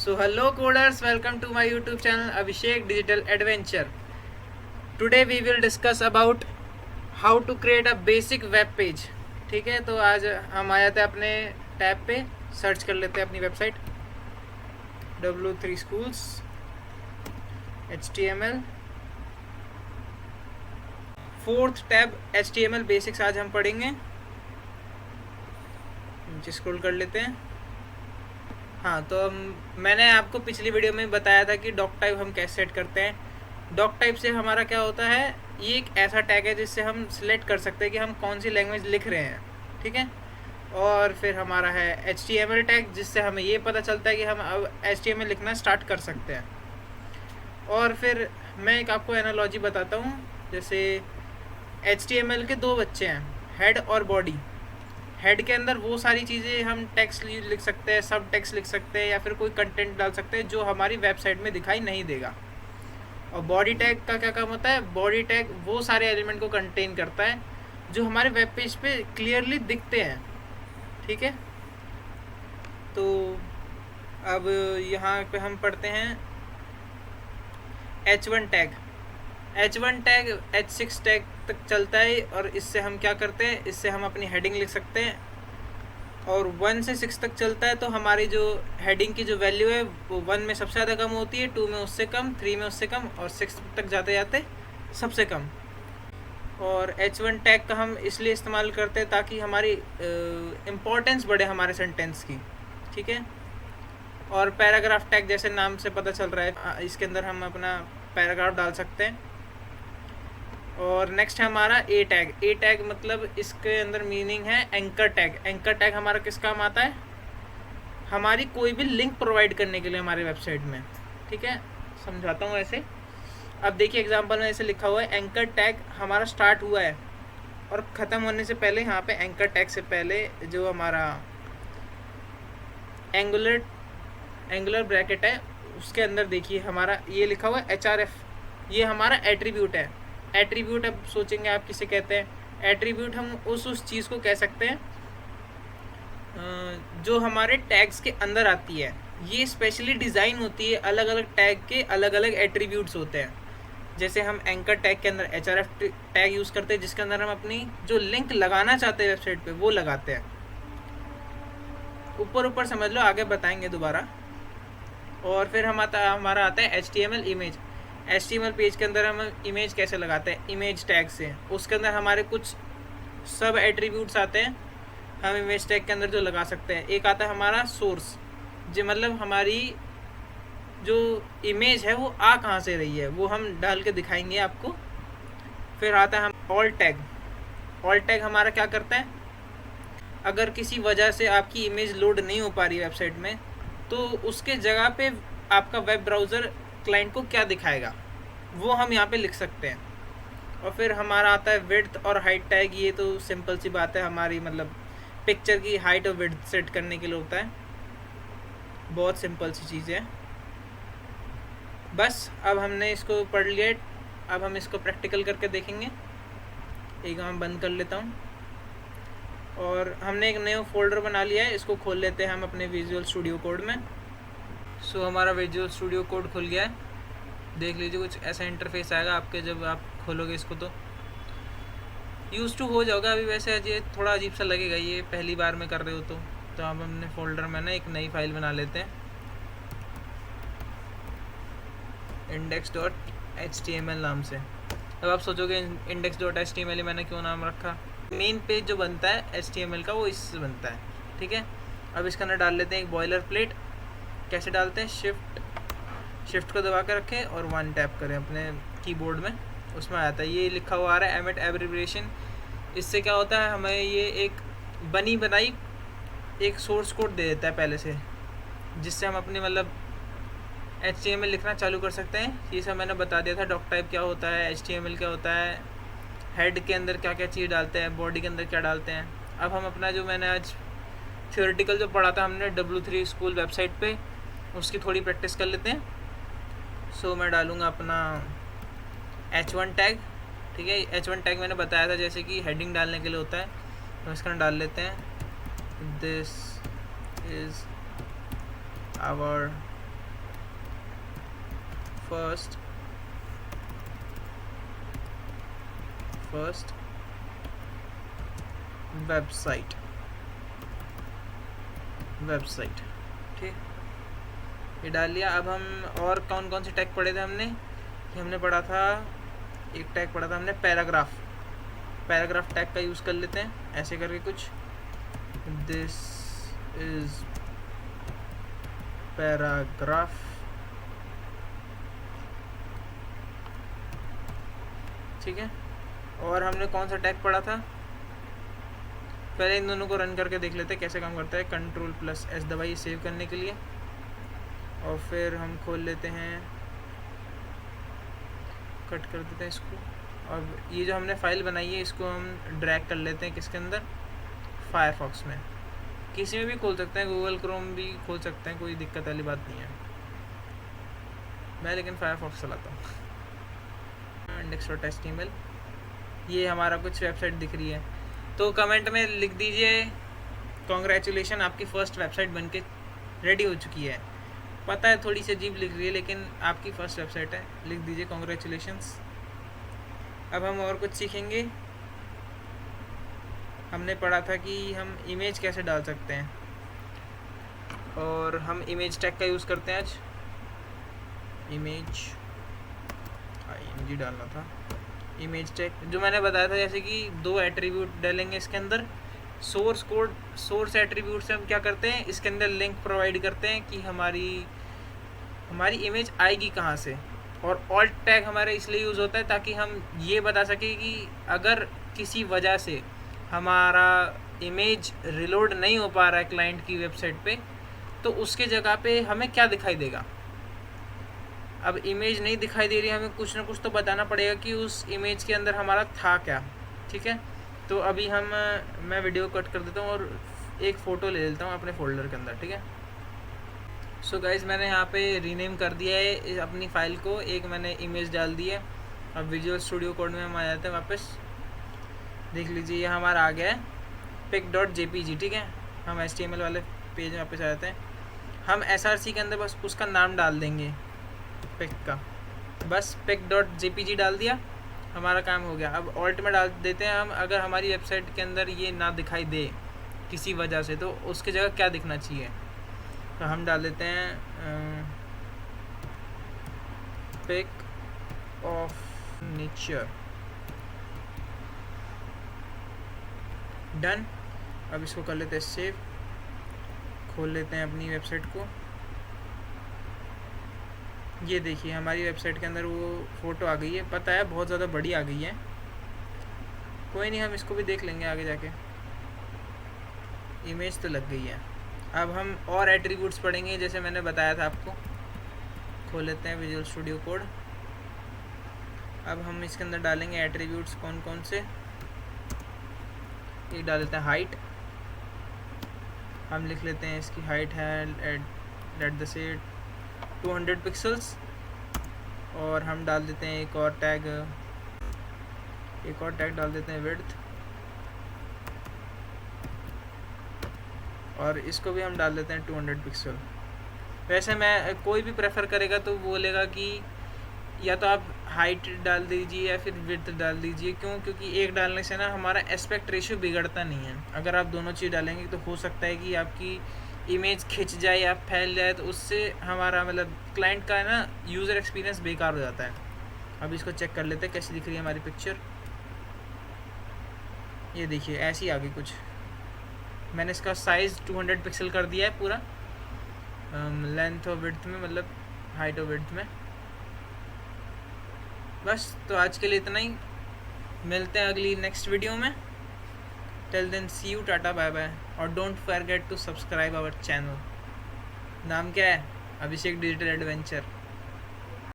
So hello coders, welcome to my YouTube channel Abhishek Digital Adventure. Today we will discuss about how to create a basic web page. ठीक है, तो आज हम आ जाते हैं अपने टैब पे, सर्च कर लेते हैं अपनी website W3 Schools HTML। Fourth tab HTML basics आज हम पढ़ेंगे। नीचे स्क्रॉल कर लेते हैं। हाँ, तो मैंने आपको पिछली वीडियो में बताया था कि डॉक टाइप हम कैसे सेट करते हैं। डॉक टाइप से हमारा क्या होता है, ये एक ऐसा टैग है जिससे हम सिलेक्ट कर सकते हैं कि हम कौन सी लैंग्वेज लिख रहे हैं। ठीक है, और फिर हमारा है HTML टैग, जिससे हमें ये पता चलता है कि हम अब HTML लिखना स्टार्ट कर सकते हैं। और फिर मैं एक आपको एनालॉजी बताता हूँ। जैसे HTML के दो बच्चे हैं, हेड और बॉडी। हेड के अंदर वो सारी चीज़ें हम टेक्स्ट लिख सकते हैं, सब टेक्स्ट लिख सकते हैं, या फिर कोई कंटेंट डाल सकते हैं जो हमारी वेबसाइट में दिखाई नहीं देगा। और बॉडी टैग का क्या काम होता है, बॉडी टैग वो सारे एलिमेंट को कंटेन करता है जो हमारे वेब पेज पे क्लियरली दिखते हैं। ठीक है, तो अब यहाँ पे हम पढ़ते हैं H1 tag. H1 tag H6 tag तक चलता है, और इससे हम क्या करते हैं, इससे हम अपनी हेडिंग लिख सकते हैं। और 1 से 6 तक चलता है, तो हमारी जो हेडिंग की जो वैल्यू है वो 1 में सबसे ज़्यादा कम होती है, 2 में उससे कम, 3 में उससे कम, और 6 तक जाते जाते सबसे कम। और H1 टैग का हम इसलिए इस्तेमाल करते हैं ताकि हमारी इम्पोर्टेंस बढ़े हमारे सेंटेंस की। ठीक है, और पैराग्राफ टैग जैसे नाम से पता चल रहा है, इसके अंदर हम अपना पैराग्राफ डाल सकते हैं। और नेक्स्ट है हमारा ए टैग। ए टैग मतलब इसके अंदर मीनिंग है एंकर टैग। एंकर टैग हमारा किस काम आता है, हमारी कोई भी लिंक प्रोवाइड करने के लिए हमारी वेबसाइट में। ठीक है, समझाता हूँ ऐसे। अब देखिए एग्जांपल में ऐसे लिखा हुआ है, एंकर टैग हमारा स्टार्ट हुआ है और ख़त्म होने से पहले यहाँ पे एंकर टैग से पहले जो हमारा एंगुलर ब्रैकेट है उसके अंदर देखिए हमारा ये लिखा हुआ है HRF। ये हमारा एट्रीब्यूट है। एट्रीब्यूट अब सोचेंगे आप किसे कहते हैं। एट्रीब्यूट हम उस चीज़ को कह सकते हैं जो हमारे टैग्स के अंदर आती है। ये स्पेशली डिज़ाइन होती है, अलग अलग टैग के अलग अलग एट्रीब्यूट्स होते हैं। जैसे हम एंकर टैग के अंदर HRF टैग यूज़ करते हैं, जिसके अंदर हम अपनी जो लिंक लगाना चाहते हैं वेबसाइट पे वो लगाते हैं। ऊपर समझ लो, आगे बताएंगे दोबारा। और फिर हमारा आता है HTML इमेज। HTML पेज के अंदर हम इमेज कैसे लगाते हैं, इमेज टैग से। उसके अंदर हमारे कुछ सब एट्रीब्यूट्स आते हैं हम इमेज टैग के अंदर जो लगा सकते हैं। एक आता है हमारा सोर्स, जो मतलब हमारी जो इमेज है वो आ कहाँ से रही है वो हम डाल के दिखाएंगे आपको। फिर आता है हम ऑल टैग। ऑल टैग हमारा क्या करता है, अगर किसी वजह से आपकी इमेज लोड नहीं हो पा रही वेबसाइट में, तो उसके जगह पे आपका वेब ब्राउज़र क्लाइंट को क्या दिखाएगा वो हम यहाँ पे लिख सकते हैं। और फिर हमारा आता है विड्थ और हाइट टैग। ये तो सिंपल सी बात है, हमारी मतलब पिक्चर की हाइट और विड्थ सेट करने के लिए होता है। बहुत सिंपल सी चीज़ है। बस अब हमने इसको पढ़ लिया, अब हम इसको प्रैक्टिकल करके देखेंगे। एक हम बंद कर लेता हूँ, और हमने एक नया फोल्डर बना लिया है, इसको खोल लेते हैं हम अपने विजुअल स्टूडियो कोड में। सो हमारा विजुअल स्टूडियो कोड खुल गया है। देख लीजिए कुछ ऐसा इंटरफेस आएगा आपके, जब आप खोलोगे इसको तो यूज़ टू हो जाओगा। अभी वैसे ये थोड़ा अजीब सा लगेगा, ये पहली बार में कर रहे हो तो अब हमने फोल्डर में ना एक नई फाइल बना लेते हैं, index.html नाम से। अब आप सोचोगे index.html मैंने क्यों नाम रखा। मेन पेज जो बनता है HTML का वो इससे बनता है। ठीक है, अब इसके अंदर डाल लेते हैं एक बॉयलर प्लेट। कैसे डालते हैं, शिफ्ट को दबा कर रखें और 1 टैप करें अपने कीबोर्ड में, उसमें आता है ये लिखा हुआ आ रहा है एमिट एब्रिविएशन। इससे क्या होता है, हमें ये एक बनी बनाई एक सोर्स कोड दे देता है पहले से, जिससे हम अपनी मतलब HTML लिखना चालू कर सकते हैं। ये सब मैंने बता दिया था, डॉक टाइप क्या होता है, HTML क्या होता है, हेड के अंदर क्या क्या चीज़ डालते हैं, बॉडी के अंदर क्या डालते हैं। अब हम अपना जो मैंने आज थ्योरेटिकल जो पढ़ा था हमने W3 स्कूल वेबसाइट पे, उसकी थोड़ी प्रैक्टिस कर लेते हैं। सो मैं डालूँगा अपना H1 टैग। ठीक है, H1 टैग मैंने बताया था जैसे कि हेडिंग डालने के लिए होता है, तो इसका डाल लेते हैं this is our first website ठीक, ये डाल लिया। अब हम और कौन कौन से टैग पढ़े थे हमने, कि हमने पढ़ा था, एक टैग पढ़ा था हमने पैराग्राफ टैग का यूज़ कर लेते हैं ऐसे करके कुछ, दिस इज पैराग्राफ, ठीक है। और हमने कौन सा टैग पढ़ा था, पहले इन दोनों को रन करके देख लेते हैं कैसे काम करता है। Ctrl+S दबाइए सेव करने के लिए, और फिर हम खोल लेते हैं, कट कर देते हैं इसको। अब ये जो हमने फाइल बनाई है इसको हम ड्रैग कर लेते हैं किसके अंदर, फायरफॉक्स में, किसी में भी खोल सकते हैं, गूगल क्रोम भी खोल सकते हैं, कोई दिक्कत वाली बात नहीं है। मैं लेकिन फायरफॉक्स चलाता हूँ। index.html, ये हमारा कुछ वेबसाइट दिख रही है, तो कमेंट में लिख दीजिए कॉन्ग्रेचुलेशन, आपकी फ़र्स्ट वेबसाइट बनके रेडी हो चुकी है। पता है थोड़ी सी अजीब लिख रही है, लेकिन आपकी फ़र्स्ट वेबसाइट है, लिख दीजिए कॉन्ग्रेचुलेशंस। अब हम और कुछ सीखेंगे। हमने पढ़ा था कि हम इमेज कैसे डाल सकते हैं, और हम इमेज टैग का यूज़ करते हैं आज। इमेज IMG डालना था, इमेज टैग जो मैंने बताया था, जैसे कि 2 एट्रीब्यूट डालेंगे इसके अंदर। सोर्स एट्रीब्यूट से हम क्या करते हैं, इसके अंदर लिंक प्रोवाइड करते हैं कि हमारी इमेज आएगी कहाँ से। और ऑल्ट टैग हमारा इसलिए यूज़ होता है ताकि हम ये बता सकें कि अगर किसी वजह से हमारा इमेज रिलोड नहीं हो पा रहा है क्लाइंट की वेबसाइट पे, तो उसके जगह पे हमें क्या दिखाई देगा। अब इमेज नहीं दिखाई दे रही है, हमें कुछ ना कुछ तो बताना पड़ेगा कि उस इमेज के अंदर हमारा था क्या, ठीक है। तो अभी मैं वीडियो कट कर देता हूँ और एक फ़ोटो ले लेता हूँ अपने फोल्डर के अंदर, ठीक है। सो गाइज, मैंने यहाँ पे रीनेम कर दिया है अपनी फ़ाइल को, एक मैंने इमेज डाल दी है। अब विजुअल स्टूडियो कोड में हम आ जाते हैं वापस, देख लीजिए ये हमारा आ गया है pic.jpg, ठीक है। हम HTML वाले पेज में वापस आ जाते हैं। हम src के अंदर बस उसका नाम डाल देंगे पिक का, बस pic.jpg डाल दिया, हमारा काम हो गया। अब ऑल्ट में डाल देते हैं हम, अगर हमारी वेबसाइट के अंदर ये ना दिखाई दे किसी वजह से, तो उसकी जगह क्या दिखना चाहिए, तो हम डाल देते हैं पिक ऑफ नेचर, डन। अब इसको कर लेते हैं सेव, खोल लेते हैं अपनी वेबसाइट को। ये देखिए हमारी वेबसाइट के अंदर वो फ़ोटो आ गई है, पता है बहुत ज़्यादा बड़ी आ गई है, कोई नहीं, हम इसको भी देख लेंगे आगे जाके। इमेज तो लग गई है। अब हम और एट्रीब्यूट्स पढ़ेंगे जैसे मैंने बताया था आपको। खोल लेते हैं विजुअल स्टूडियो कोड। अब हम इसके अंदर डालेंगे एट्रीब्यूट्स कौन कौन से, एक डाल देते हैं हाइट, हम लिख लेते हैं इसकी हाइट है लेट द से 200 पिक्सल्स। और हम डाल देते हैं एक और टैग डाल देते हैं विड्थ, और इसको भी हम डाल देते हैं 200 पिक्सल। वैसे मैं कोई भी प्रेफर करेगा तो बोलेगा कि या तो आप हाइट डाल दीजिए या फिर विड्थ डाल दीजिए। क्यों? क्योंकि एक डालने से ना हमारा एस्पेक्ट रेशियो बिगड़ता नहीं है। अगर आप दोनों चीज़ डालेंगे तो हो सकता है कि आपकी इमेज खिंच जाए या फैल जाए, तो उससे हमारा मतलब क्लाइंट का ना यूज़र एक्सपीरियंस बेकार हो जाता है। अब इसको चेक कर लेते हैं कैसी दिख रही है हमारी पिक्चर। ये देखिए ऐसी आ गई कुछ। मैंने इसका साइज़ 200 पिक्सल कर दिया है पूरा, लेंथ और विड्थ में, मतलब हाइट और विड्थ में। बस तो आज के लिए इतना ही, मिलते हैं अगली नेक्स्ट वीडियो में। Till then see you, tata bye bye, और don't forget to subscribe our channel. नाम क्या है? Abhishek digital adventure.